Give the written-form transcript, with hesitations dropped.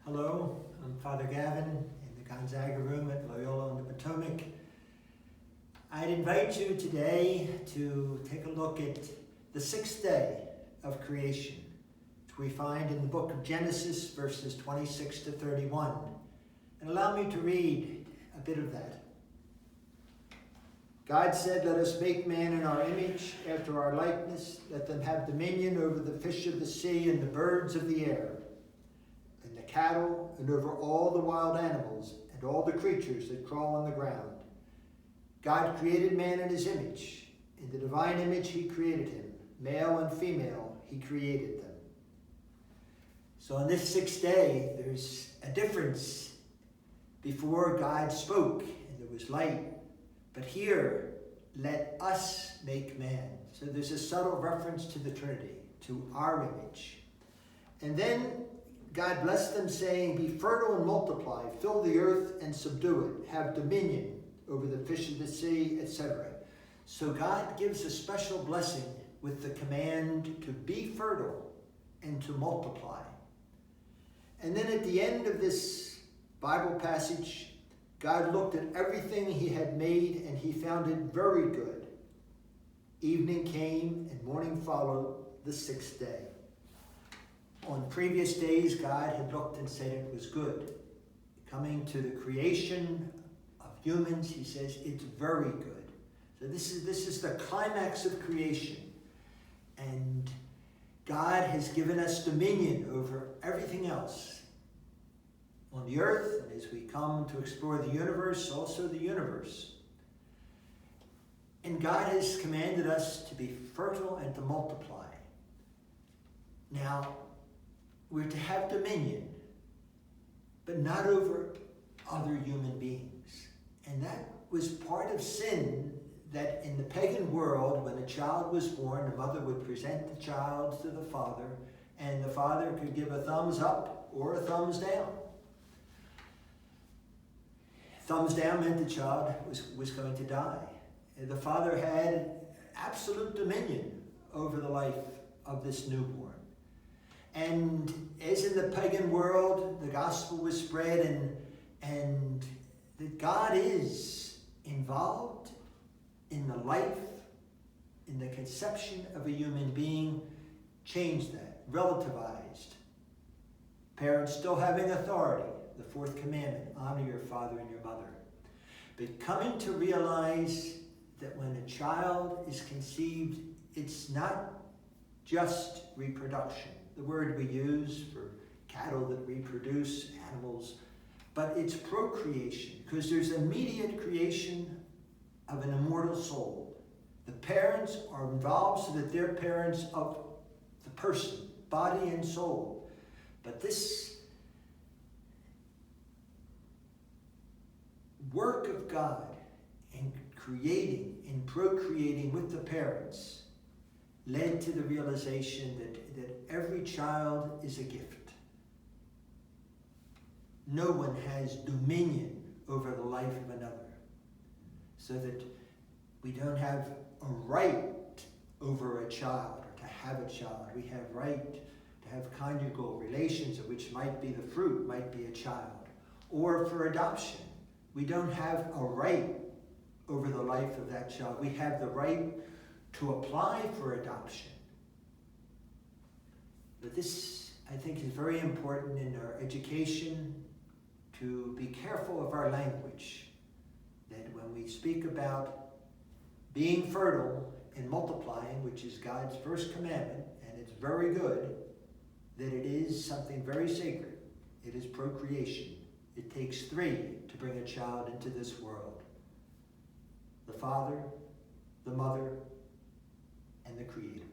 Hello, I'm Father Gavin in the Gonzaga room at Loyola on the Potomac. I'd invite you today to take a look at the sixth day of creation, which we find in the book of Genesis, verses 26 to 31. And allow me to read a bit of that. God said, "Let us make man in our image, after our likeness. Let them have dominion over the fish of the sea and the birds of the air, and the cattle, and over all the wild animals, and all the creatures that crawl on the ground." God created man in his image. In the divine image he created him. Male and female he created them. So on this sixth day, there's a difference. Before God spoke, and there was light. But here, let us make man. So there's a subtle reference to the Trinity, to our image. And then God blessed them, saying, "Be fertile and multiply, fill the earth and subdue it, have dominion over the fish of the sea," etc. So God gives a special blessing with the command to be fertile and to multiply. And then at the end of this Bible passage, God looked at everything he had made, and he found it very good. Evening came, and morning followed the sixth day. On previous days, God had looked and said it was good. Coming to the creation of humans, he says it's very good. So this is the climax of creation. And God has given us dominion over everything else on the earth, and as we come to explore the universe, also the universe. And God has commanded us to be fertile and to multiply. Now, we're to have dominion, but not over other human beings. And that was part of sin, that in the pagan world, when a child was born, the mother would present the child to the father, and the father could give a thumbs up or a thumbs down. Thumbs down meant the child was going to die. And the father had absolute dominion over the life of this newborn. And as in the pagan world, the gospel was spread, and that God is involved in the life, in the conception of a human being, changed that, relativized. Parents still having authority. The fourth commandment, honor your father and your mother. But coming to realize that when a child is conceived, it's not just reproduction, the word we use for cattle that reproduce, animals, but it's procreation, because there's immediate creation of an immortal soul. The parents are involved so that they're parents of the person, body and soul. But this work of God in creating, in procreating with the parents, led to the realization that every child is a gift. No one has dominion over the life of another. So that we don't have a right over a child or to have a child. We have right to have conjugal relations, of which might be the fruit, might be a child. Or for adoption. We don't have a right over the life of that child. We have the right to apply for adoption. But this, I think, is very important in our education, to be careful of our language. That when we speak about being fertile and multiplying, which is God's first commandment, and it's very good, that it is something very sacred. It is procreation. It takes three to bring a child into this world: the Father, the Mother, and the Creator.